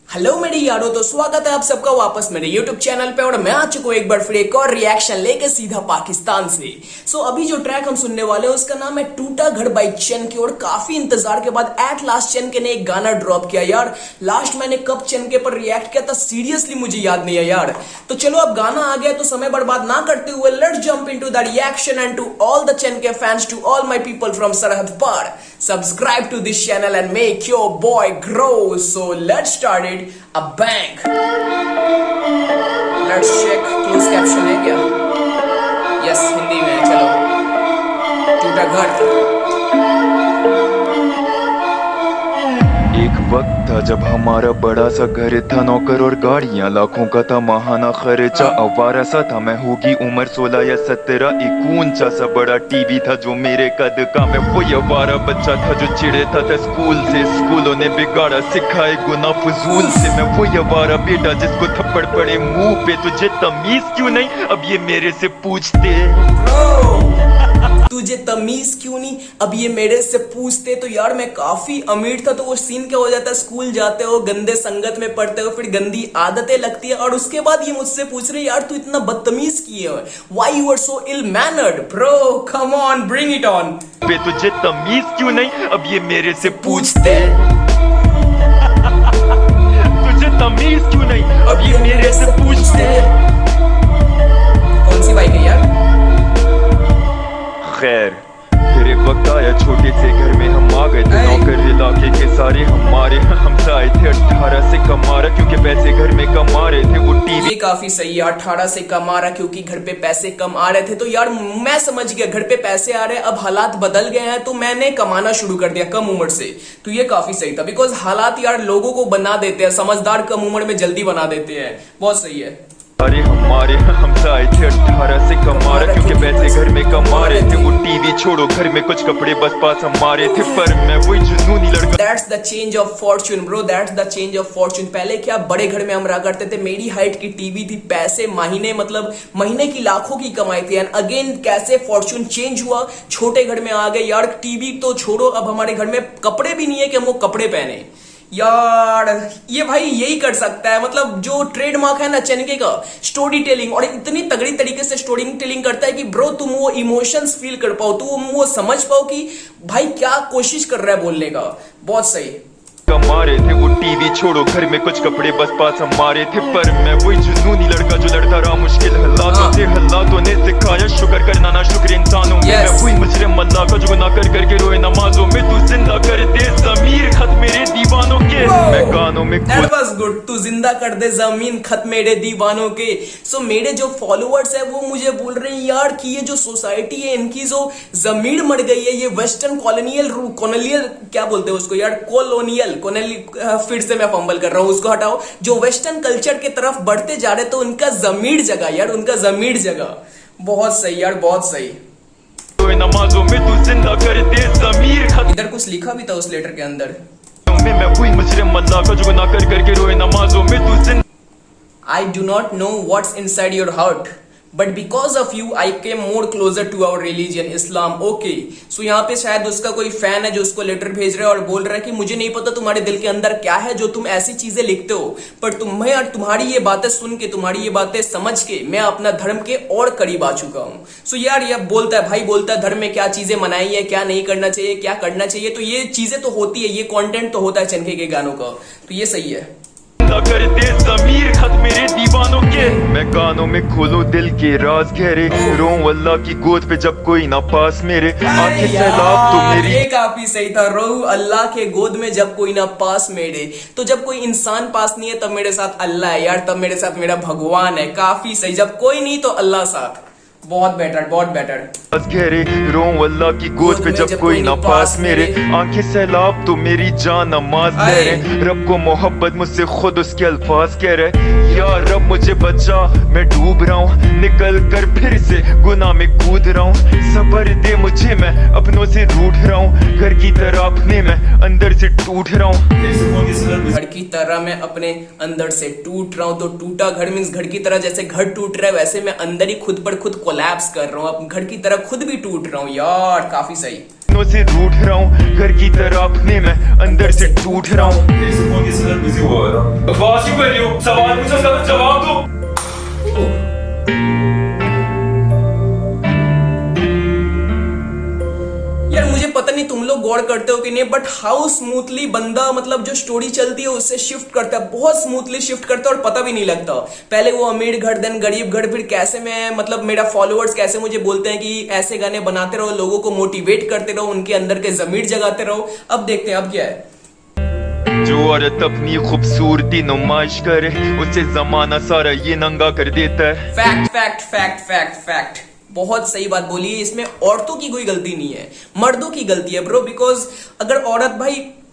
Hello मेरे यारों, तो स्वागत है आप सबका वापस मेरे YouTube चैनल पे। और मैं आ चुका हूँ एक बार फिर एक और रिएक्शन लेके सीधा पाकिस्तान से। अभी जो ट्रैक हम सुनने वाले हैं उसका नाम है टूटा घर बाई चेनके। और काफी इंतजार के बाद एट लास्ट चेनके ने एक गाना ड्रॉप किया यार। लास्ट मैंने कब चेनके पर रिएक्ट किया था सीरियसली मुझे याद नहीं है यार। तो चलो अब गाना आ गया तो समय बर्बाद ना करते हुए let's jump into the reaction. And to all the चेनके fans, to all my people from सरहद पार, subscribe to this channel and make your boy grow. So let's start it. A bang. Let's check close caption है क्या? Yes, Hindi में है। चलो टूटा घर। एक वक्त था जब हमारा बड़ा सा घर था, नौकर और गाड़ियां लाखों का था माहाना खर्चा। आवारा सा था मैं, होगी उम्र 16 या 17। एक ऊंचा सा बड़ा टीवी था जो मेरे कद का। मैं वही आवारा बच्चा था जो चिढ़े था स्कूल से। स्कूलों ने बिगाड़ा सिखाए गुना फजूल से। मैं वही आवारा बेटा जिसको थप्पड़ पड़े मुंह पे। तुझे तमीज क्यों नहीं अब ये मेरे से पूछते? तुझे तमीज क्यों नहीं अब ये मेरे से पूछते? तो यार मैं काफी अमीर था तो वो सीन क्या हो जाता है, स्कूल जाते हो, गंदे संगत में पढ़ते हो, फिर गंदी आदतें लगती है और उसके बाद ये मुझसे पूछ रहे यार तू इतना बदतमीज किए है, why you are so ill mannered bro, come on bring it on. बे तुझे तमीज क्यों नहीं अब ये मेरे से पूछते? तुझे तमीज क्यों नहीं अब ये मेरे से पूछते? कौन सी बाइक है यार? खैर फिर एक वक्त आया छोटे से घर में हम आ गए थे। नौकर इलाके के सारे हमारे हमसे आए थे। 18 से कमा रहा क्योंकि पैसे घर में कम आ रहे थे। वो टीवी ये काफी सही है, 18 से कम आ रहा क्योंकि घर पे पैसे कम आ रहे थे। तो यार मैं समझ गया घर पे पैसे आ रहे हैं, अब हालात बदल गए हैं तो मैंने कमाना शुरू कर दिया कम उम्र से। तो ये काफी सही था बिकॉज हालात यार लोगों को बना देते हैं, समझदार कम उम्र में जल्दी बना देते हैं। बहुत सही है। अरे हमारे हमसे आए थे 18 से कमा रहा क्योंकि पैसे घर में कम आ रहे थे। वो टीवी छोड़ो घर में कुछ कपड़े बस पास हमारे थे। पर मैं वही जुनूनी लड़का। That's the change of fortune bro, that's the change of fortune। पहले क्या बड़े घर में हम रहा करते थे, मेरी हाइट की टीवी थी, पैसे महीने मतलब महीने की लाखों की कमाई थी। एंड अगेन कैसे फॉर्च्यून चेंज हुआ, छोटे घर में आ गए यार। टीवी तो छोड़ो, अब हमारे घर में कपड़े भी नहीं है कि हम वो कपड़े पहने यार। ये भाई यही कर सकता है, मतलब जो ट्रेडमार्क है ना चेनके का, स्टोरी टेलिंग। और इतनी तगड़ी तरीके से स्टोरी टेलिंग करता है कि ब्रो तुम वो इमोशंस फील कर पाओ, तुम वो समझ पाओ कि भाई क्या कोशिश कर रहा है बोलने का। बहुत सही। कमा रहे थे वो टीवी छोड़ो घर में कुछ कपड़े बस पास हमारे थे। पर मैं वही जुनूनी लड़का जो लड़ता रहा मुश्किल हालातों से। हालातों ने सिखाया शुक्र करना ना शुक्र इंसानों में। मैं वही मुजरिम अल्लाह का जो गुनाह कर करके रोए नमाजों में। तू जिंदा कर दे ज़मीर खत मेरे दीवानों के। मैं गानों में That was good। तू जिंदा कर दे जमीन खत मेरे दीवानों के। मेरे जो फॉलोअर्स है वो मुझे बोल रहे हैं यार कि ये जो सोसाइटी है इनकी जो जमीर मर गई है, ये वेस्टर्न कॉलोनियल क्या बोलते हैं उसको यार, कॉलोनियल फिर से मैं फंबल कर रहा हूं, उसको हटाओ। जो वेस्टर्न कल्चर की तरफ बढ़ते जा रहे तो उनका जमीर जगह यार, उनका जमीर जगह। बहुत सही यार, बहुत सही। नमाजों में तू जिंदा कर दे ज़मीर खत। इधर कुछ लिखा भी था उस लेटर के अंदर। मैं वही मुजरिम अल्लाह का जो गुनाह कर करके रोए नमाजों में। तू जिंदा I do not know what's inside your heart, but because of you I came more closer to our religion, Islam. Okay, यहाँ पे शायद उसका कोई फैन है जो उसको लेटर भेज रहा है और बोल रहा है कि मुझे नहीं पता तुम्हारे दिल के अंदर क्या है जो तुम ऐसी चीजें लिखते हो, पर तुम्हें और तुम्हारी ये बातें सुन के, तुम्हारी ये बातें समझ के मैं अपना धर्म के और करीब आ चुका हूँ। यार ये बोलता है, भाई बोलता है धर्म में क्या चीजें मनाई है, क्या नहीं करना चाहिए, क्या करना चाहिए। तो ये चीजें तो होती है, ये कंटेंट तो होता है चेनके के गानों का, तो ये सही है। कर दे ज़मीर खत मेरे दीवानों के। मैं गानों में खोलूं दिल के राज गहरे। रो अल्लाह की गोद पे जब कोई ना पास मेरे। आंखें सैलाब तो मेरी। ये काफी सही था। रो अल्लाह के गोद में जब कोई ना पास मेरे। तो जब कोई इंसान पास नहीं है तब मेरे साथ अल्लाह है यार, तब मेरे साथ मेरा भगवान है। काफी सही। जब कोई नहीं तो अल्लाह साथ। बहुत बेटर, बहुत बेटर। गहरे रो अल्लाह की गोद पे जब कोई ना पास मेरे। आंखें सैलाब तो मेरी जान नमाज ले रहे। रब को मोहब्बत मुझसे खुद उसके अल्फाज कह रहे। यार रब मुझे बचा, मैं डूब रहा हूँ, निकल कर फिर से गुनाह में कूद रहा हूँ। सबर दे मुझे, मैं अपनों से रूठ रहा हूँ। घर की तरह अपने मैं अंदर से टूट रहा हूँ। घर की तरह मैं अपने अंदर से टूट रहा हूँ। तो टूटा घर मींस घर की तरह, जैसे घर टूट रहा है वैसे मैं अंदर ही खुद पर खुद कोलैप्स कर रहा हूँ, अब घर की तरह खुद भी टूट रहा हूँ यार। काफी सही। दिनों से रूठ रहा हूँ, घर की तरह अपने में अंदर से टूट रहा हूँ। फोन किसी तरह बिजी हुआ है ना। बकवास क्यों कर रही हो? सवाल पूछो, उसका जवाब दो। यार मुझे पता नहीं तुम लोग गौर करते हो कि नहीं, बट हाउ स्मूथली बंदा मतलब जो स्टोरी चलती है उससे शिफ्ट करता है, बहुत स्मूथली शिफ्ट करता है और पता भी नहीं लगता। पहले वो अमीर घर देन गरीब घर, फिर कैसे मैं मतलब मेरा फॉलोअर्स कैसे मुझे बोलते हैं कि ऐसे गाने बनाते रहो, लोगों को मोटिवेट करते रहो, उनके अंदर के जमीर जगाते रहो। अब देखते हैं अब क्या है। जो औरत अपनी खूबसूरती नुमाइश करे उसे जमाना सारा ये नंगा कर देता है। Fact fact fact fact fact, बहुत सही बात बोली है। इसमें औरतों की कोई गलती नहीं है, मर्दों की गलती है ब्रो। बिकॉज अगर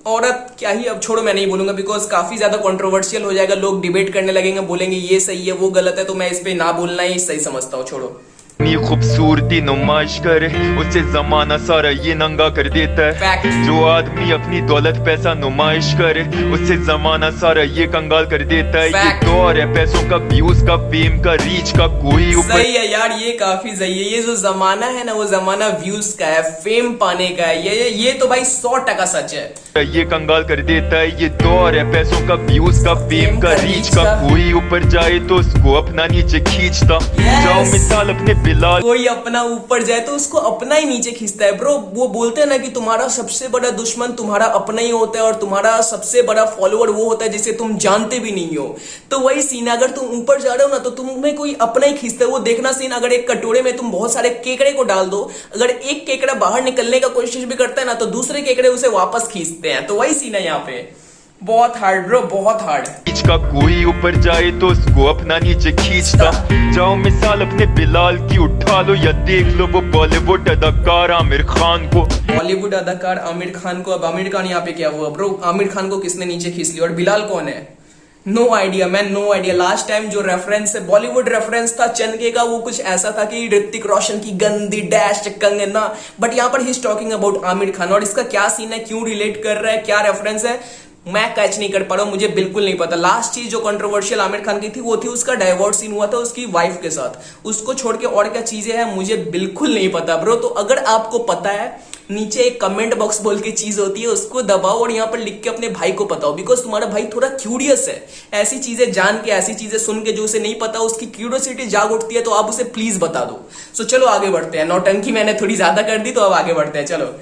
औरत क्या ही, अब छोड़ो मैं नहीं बोलूंगा बिकॉज काफी ज्यादा कंट्रोवर्शियल हो जाएगा, लोग डिबेट करने लगेंगे, बोलेंगे ये सही है वो गलत है, तो मैं इस पे ना बोलना ही सही समझता हूँ, छोड़ो। अपनी खूबसूरती नुमाइश करे उसे जमाना सारा ये नंगा कर देता है। Fact. जो आदमी अपनी दौलत पैसा नुमाइश करे उसे जमाना सारा ये कंगाल कर देता है। Fact. ये दौर है पैसों का, व्यूज का, फेम का, रीच का, कोई ऊपर सही है यार, ये काफी सही है। ये जो जमाना है ना, वो जमाना व्यूज का है, फेम पाने का है। ये तो भाई 100% सच है। ये कंगाल कर देता है। ये दौर है पैसों का, व्यूज का, फेम का, रीच का, कोई ऊपर जाए तो उसको अपना नीचे खींचता। Yes. जाओ मिसाल अपने बिलाल। कोई अपना ऊपर जाए तो उसको अपना ही नीचे खींचता है ब्रो। वो बोलते हैं ना कि तुम्हारा सबसे बड़ा दुश्मन तुम्हारा अपना ही होता है और तुम्हारा सबसे बड़ा फॉलोअर वो होता है जिसे तुम जानते भी नहीं हो। तो वही सीन, अगर तुम ऊपर जा रहे हो ना तो तुम्हें कोई अपना ही खींचता है। वो देखना सीन, अगर एक कटोरे में तुम बहुत सारे केकड़े को डाल दो, अगर एक केकड़ा बाहर निकलने का कोशिश भी करता है ना तो दूसरे केकड़े उसे वापस खींचते हैं। तो वही सीन है यहाँ पे। बहुत हार्ड ब्रो, बहुत हार्ड। रीच का कोई ऊपर जाए तो उसको अपना नीचे खींचता। जाओ मिसाल अपने बिलाल की उठा लो या देख लो वो बॉलीवुड अदाकार आमिर खान को। बॉलीवुड अदाकार आमिर खान को, अब आमिर खान यहाँ पे क्या हुआ ब्रो? आमिर खान को किसने नीचे खींच लिया? और बिलाल कौन है? No idea man, no idea. Last time जो रेफरेंस है, बॉलीवुड रेफरेंस था चनके का, वो कुछ ऐसा था कि ऋतिक रोशन की गंदी डैश कंगना, बट यहाँ पर he is talking about Aamir Khan. और इसका क्या सीन है, क्यों रिलेट कर रहा है, क्या रेफरेंस है, मैं कैच नहीं कर पा रहा हूं, मुझे बिल्कुल नहीं पता। लास्ट चीज जो कंट्रोवर्शियल आमिर खान की थी वो थी उसका डाइवोर्स सीन हुआ था उसकी वाइफ के साथ। उसको छोड़ के और क्या चीजें हैं मुझे बिल्कुल नहीं पता ब्रो। तो अगर आपको पता है, नीचे एक कमेंट बॉक्स बोल के चीज होती है, उसको दबाओ और यहाँ पर लिख के अपने भाई को बताओ। बिकॉज तुम्हारा भाई थोड़ा क्यूरियस है, ऐसी चीजें जान के, ऐसी चीजें सुन के जो उसे नहीं पता, उसकी क्यूरियोसिटी जाग उठती है, तो आप उसे प्लीज बता दो। सो चलो आगे बढ़ते हैं। नौटंकी मैंने थोड़ी ज्यादा कर दी, तो अब आगे बढ़ते हैं, चलो।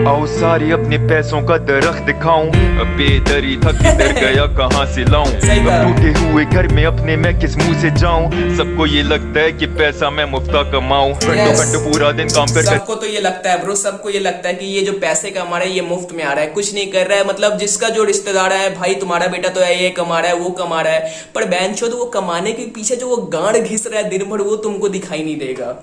आओ सारे अपने पैसों का दरख्त दिखाऊं, अब बेदरी था किधर गया कहां से लाऊं। सही कहा। अब टूटे हुए घर में अपने मैं किस मुंह से जाऊं। सबको ये लगता है कि पैसा मैं मुफ्ता कमाऊं। घंटों Yes. घंटों पूरा दिन काम कर सबको तो ये लगता है ब्रो, सबको ये लगता है कि ये जो पैसे कमा रहा है ये मुफ्त में आ रहा है, कुछ नहीं कर रहा है। मतलब जिसका जो रिश्तेदार है, भाई तुम्हारा बेटा तो है, ये कमा रहा है, वो कमा रहा है, पर बेंचो तो वो कमाने के पीछे जो वो गांड घिस रहा है दिन भर, वो तुमको दिखाई नहीं देगा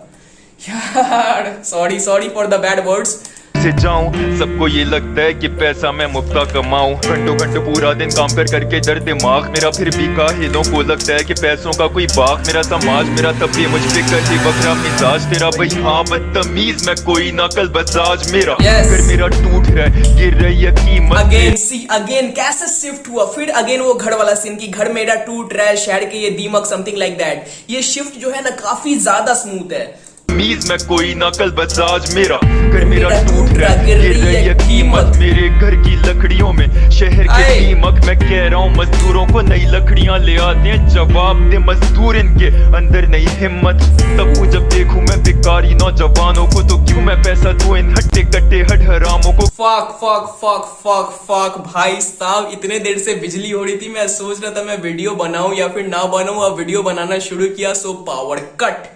यार। Sorry for the bad words. से जाऊं। सबको ये लगता है कि पैसा मैं मुफ्ता कमाऊं। घंटों घंटों पूरा दिन काम कर करके दर दिमाग मेरा, फिर भी काहिलों को लगता है कि पैसों का कोई बाग मेरा, समाज मेरा, तब भी मुझ पे करे बकरा मिजाज तेरा। भाई हाँ बदतमीज मैं कोई नकल बजाज मेरा। Yes. फिर मेरा टूट रहा है, गिर रही है कीमत। अगेन सी अगेन कैसे शिफ्ट हुआ, फिर अगेन वो घर वाला सीन की घर मेरा टूट रहा है, शहर के ये दीमक, समथिंग लाइक दैट। ये शिफ्ट जो है ना काफी ज्यादा स्मूथ है। मीज मैं कोई नकल बजाज मेरा। घर मेरा टूट रहा है, गिर गिर रही है कीमत मेरे घर की लकड़ियों में, शहर के आए। दीमक। मैं कह रहा हूँ मजदूरों को नई लकड़ियां ले आते हैं, जवाब दे मजदूर इनके अंदर नहीं हिम्मत। तब वो जब देखूं मैं बेकारी नौजवानों को, तो क्यों मैं पैसा दूं इन हट्टे कट्टे हट हरामों को। Fuck fuck fuck fuck fuck भाई साहब, इतने देर से बिजली हो रही थी, मैं सोच रहा था मैं वीडियो बनाऊं या फिर ना बनाऊं। अब वीडियो बनाना शुरू किया, सो पावर कट।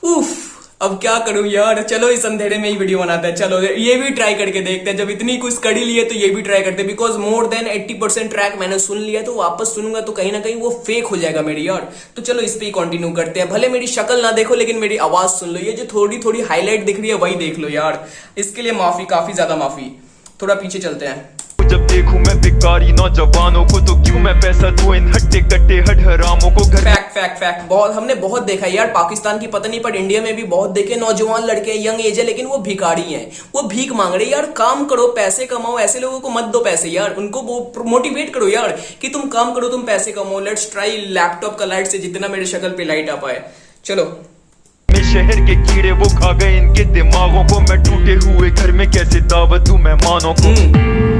उफ, अब क्या करूं यार। चलो इस अंधेरे में ही वीडियो बनाते हैं। चलो ये भी ट्राई करके देखते हैं, जब इतनी कुछ कड़ी ली है तो ये भी ट्राई करते हैं। बिकॉज मोर देन 80% ट्रैक मैंने सुन लिया, तो वापस सुनूंगा तो कहीं ना कहीं वो फेक हो जाएगा मेरी यार। तो चलो इस पे ही कंटिन्यू करते हैं। भले मेरी शक्ल ना देखो लेकिन मेरी आवाज सुन लो। ये जो थोड़ी थोड़ी हाईलाइट दिख रही है वही देख लो यार। इसके लिए माफी, काफी ज्यादा माफी। थोड़ा पीछे चलते हैं। जब देखूं मैं बेकारी नौजवानों को, तो क्यों मैं पैसा दूं इन हट्टे कट्टे हट हरामों को। घर फैक्ट बहुत हमने बहुत देखा है यार, पाकिस्तान की पता नहीं पर इंडिया में भी बहुत देखे। नौजवान लड़के यंग एज है लेकिन वो भिखारी हैं, वो भीख मांग रहे हैं यार। काम करो, पैसे कमाओ। ऐसे लोगों को मत दो पैसे यार, उनको वो मोटिवेट करो यार कि तुम काम करो, तुम पैसे कमाओ। लेट्स ट्राई लैपटॉप का लाइट से जितना मेरे शक्ल पे लाइट आ पाए। चलो शहर के कीड़े वो खा गए इनके दिमागों को। मैं टूटे हुए घर में कैसे दावत दूं मेहमानों को।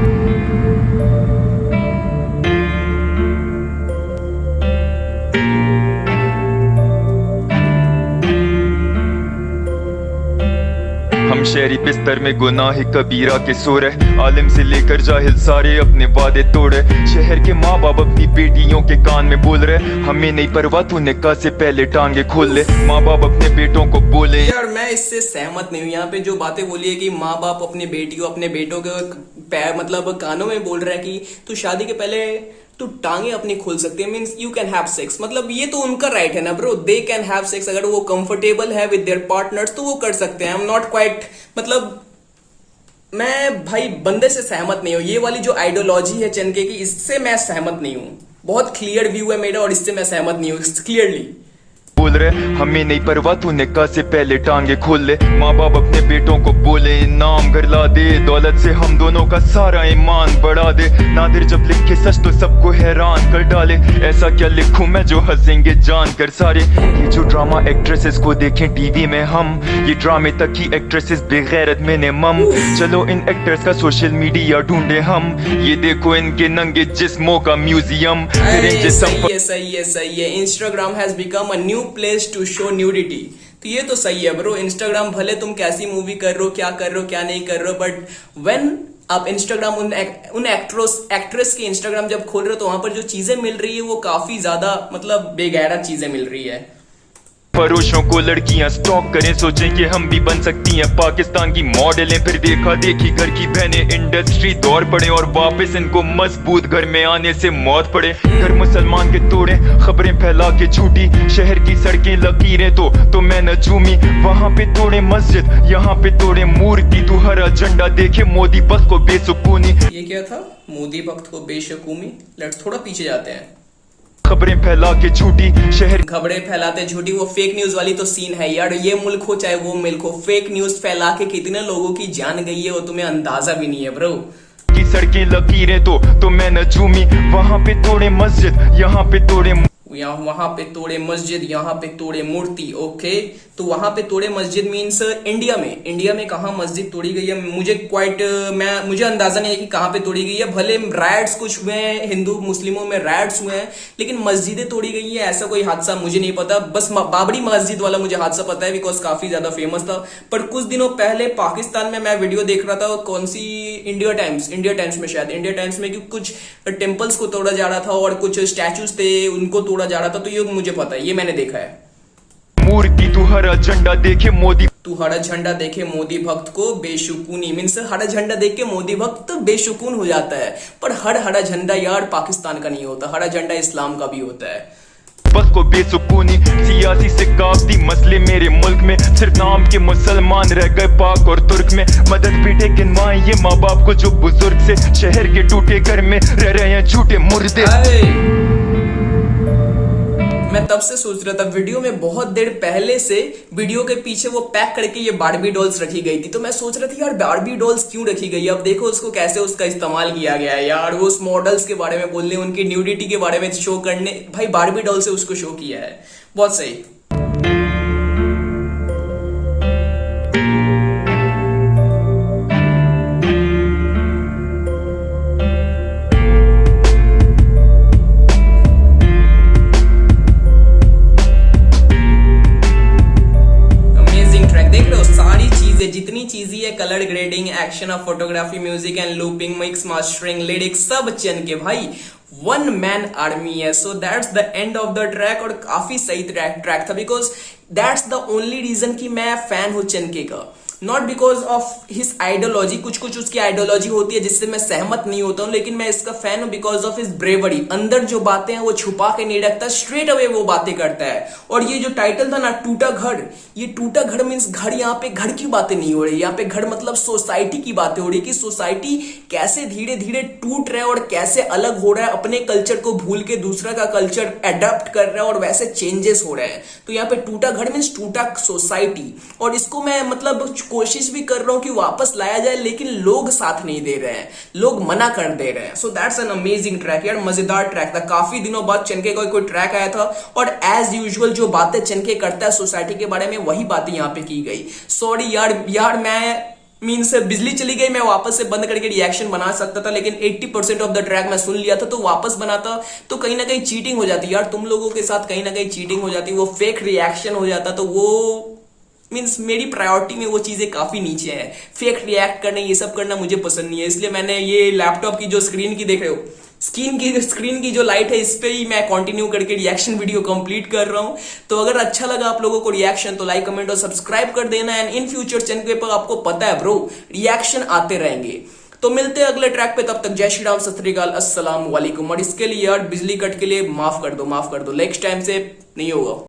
हम शहरी बिस्तर में गुनाह कबीरा के सो रहे, आलिम से लेकर जाहिल सारे अपने वादे तोड़े। शहर के माँ बाप अपनी बेटियों के कान में बोल रहे, हमें नहीं परवाह तू निकाह से पहले टांगे खोल ले। माँ बाप अपने बेटों को बोले। यार मैं इससे सहमत नहीं हूँ। यहाँ पे जो बातें बोली है कि माँ बाप अपने बेटियों अपने बेटों के मतलब कानों में बोल रहा है कि तू शादी के पहले तू टांगे अपनी खोल सकती है, means you can have sex. मतलब ये तो उनका राइट है ना bro, they can have sex. अगर वो कंफर्टेबल है विद देयर पार्टनर्स तो वो कर सकते हैं। आई एम नॉट क्वाइट, मतलब मैं भाई बंदे से सहमत नहीं हूँ। ये वाली जो आइडियोलॉजी है चनके की, इससे मैं सहमत नहीं हूँ। बहुत क्लियर व्यू है मेरा और इससे मैं सहमत नहीं हूँ क्लियरली। बोल रहे हमें नहीं परवाह तू निकाह से पहले टांगे खोल ले। माँ बाप अपने बेटों को बोले नाम घर ला दे, दौलत से हम दोनों का सारा ईमान बढ़ा दे। नादिर जब लिखे सच तो सबको हैरान कर डाले, ऐसा क्या लिखूं मैं जो हंसेंगे जान कर सारे। ये जो ड्रामा एक्ट्रेसेस को देखें टीवी में हम, ये ड्रामे तक की एक्ट्रेसेस बेगैरत मिनिमम। चलो इन एक्टर्स का सोशल मीडिया ढूंढे हम, ये देखो इनके नंगे जिस्मों का म्यूजियम। सही है। Instagram has become a new place to show nudity. तो ये तो सही है ब्रो। इंस्टाग्राम भले तुम कैसी मूवी कर रहे हो, क्या कर रहे हो, क्या नहीं कर रहे हो, बट व्हेन आप इंस्टाग्राम उन एक्ट्रेस के इंस्टाग्राम जब खोल रहे हो तो वहां पर जो चीजें मिल रही है वो काफी ज्यादा मतलब बेगैरत चीजें मिल रही है। फरोशों को लड़कियां स्टॉक करें, सोचें कि हम भी बन सकती हैं पाकिस्तान की मॉडलें। फिर देखा देखी घर की बहनें इंडस्ट्री दौड़ पड़े और वापस इनको मजबूत घर में आने से मौत पड़े। घर मुसलमान के तोड़े खबरें फैला के झूठी, शहर की सड़कें लकीरें तो मैं नजूमी। वहाँ पे तोड़े मस्जिद, यहाँ पे तोड़े मूर्ति। तू हरा झंडा देखे मोदी भक्त को बेसुकूनी। ये क्या था? मोदी भक्त को बेशुकूमी। लेट्स थोड़ा पीछे जाते हैं। खबरें फैला के झूठी, शहर खबरें फैलाते झूठी, वो फेक न्यूज वाली तो सीन है यार। ये मुल्क हो चाहे वो मुल्क हो, फेक न्यूज फैला के कितने लोगों की जान गई है वो तुम्हें अंदाजा भी नहीं है ब्रो। की सड़कें लकीरें तो मैं नजूमी। वहाँ पे तोड़े मस्जिद, यहाँ पे तोड़े वहां पे तोड़े मस्जिद, यहाँ पे तोड़े मूर्ति। ओके, तो वहां पे तोड़े मस्जिद मीन्स इंडिया में कहाँ मस्जिद तोड़ी गई है मुझे अंदाजा नहीं है कि कहाँ पे तोड़ी गई है। भले राइट्स कुछ हुए हैं, हिंदू मुस्लिमों में राइट्स हुए हैं, लेकिन मस्जिदें तोड़ी गई है ऐसा कोई हादसा मुझे नहीं पता। बस बाबरी मस्जिद वाला मुझे हादसा पता है बिकॉज काफी ज्यादा फेमस था। पर कुछ दिनों पहले पाकिस्तान में मैं वीडियो देख रहा था, कौन सी इंडिया टाइम्स में कि कुछ टेम्पल्स को तोड़ा जा रहा था और कुछ स्टैचूज थे उनको तोड़ा जा रहा था। तो ये मुझे पता है, ये मैंने देखा है। मूर्ति तू हरा झंडा देखे मोदी भक्त को बेशुकूनी मीन्स हरा झंडा देख के मोदी भक्त बेशुकून हो जाता है। पर हरा झंडा यार पाकिस्तान का नहीं होता, हरा झंडा इस्लाम का भी होता है। बस को बेसुकूनी, सियासी सिकाफती मसले मेरे मुल्क में, सिर्फ नाम के मुसलमान रह गए पाक और तुर्क में। मदद पीटे गिनवाएं ये माँ बाप को जो बुजुर्ग से, शहर के टूटे घर में रह रहे हैं झूठे मुर्दे। मैं तब से सोच रहा था, वीडियो में बहुत देर पहले से वीडियो के पीछे वो पैक करके ये बारबी डॉल्स रखी गई थी, तो मैं सोच रहा था यार बारबी डॉल्स क्यों रखी गई है। अब देखो उसको कैसे उसका इस्तेमाल किया गया है यार। वो उस मॉडल्स के बारे में बोलने, उनकी न्यूडिटी के बारे में शो करने, भाई बारबी डॉल से उसको शो किया है। बहुत सही। जितनी चीजें है, colour grading, action of photography, music and looping, mix mastering, lyrics, सब चन के भाई वन मैन आर्मी है। So that's the end of the track. और काफी सही ट्रैक था because that's the only reason कि मैं फैन हूं चनके का, not because of his ideology. कुछ उसकी आइडियोलॉजी होती है जिससे मैं सहमत नहीं होता हूं, लेकिन मैं इसका फैन हूं बिकॉज ऑफ हिज ब्रेवरी। अंदर जो बातें हैं वो छुपा के नहीं रखता, स्ट्रेट अवे वो बातें करता है। और ये जो टाइटल था ना टूटा घर, ये टूटा घर मीन्स घर, यहाँ पे घर की बातें नहीं हो रही, यहाँ पे घर मतलब सोसाइटी की बातें हो रही कि सोसाइटी कैसे धीरे धीरे टूट रहा है और कैसे अलग हो रहा है, अपने कल्चर को भूल के दूसरा का कल्चर अडॉप्ट कर रहा है और वैसे चेंजेस हो रहे हैं। तो यहाँ पे टूटा घर मीन्स टूटा सोसाइटी। और इसको मैं मतलब कोशिश भी कर रहा हूं कि वापस लाया जाए, लेकिन लोग साथ नहीं दे रहे हैं, लोग मना कर दे रहे हैं। So that's an amazing track यार, मजेदार ट्रैक था। काफी दिनों बाद चनके का कोई ट्रैक आया था और एज यूजुअल जो बातें चनके करता है सोसाइटी के बारे में वही बातें यहाँ पे की गई। सॉरी यार मैं मीन्स बिजली चली गई, मैं वापस से बंद करके रिएक्शन बना सकता था, लेकिन 80% ऑफ द ट्रैक मैं सुन लिया था, तो वापस बनाता तो कहीं ना कहीं चीटिंग हो जाती यार, तुम लोगों के साथ कहीं ना कहीं चीटिंग हो जाती, वो फेक रिएक्शन हो जाता। तो वो मीन्स मेरी प्रायोरिटी में वो चीजें काफी नीचे है। फेक रिएक्ट करना, ये सब करना मुझे पसंद नहीं है, इसलिए मैंने ये लैपटॉप की जो स्क्रीन की देख रहे हो, स्क्रीन की जो लाइट है, इस पे ही मैं कंटिन्यू करके रिएक्शन वीडियो कंप्लीट कर रहा हूं। तो अगर अच्छा लगा आप लोगों को रिएक्शन तो लाइक कमेंट और सब्सक्राइब कर देना। एंड इन फ्यूचर चैनल पर आपको पता है ब्रो, रिएक्शन आते रहेंगे। तो मिलते हैं अगले ट्रैक पे, तब तक जय श्री राम, सत श्री अकाल, अस्सलाम वालेकुम। और इसके लिए यार बिजली कट के लिए माफ कर दो, नेक्स्ट टाइम से नहीं होगा।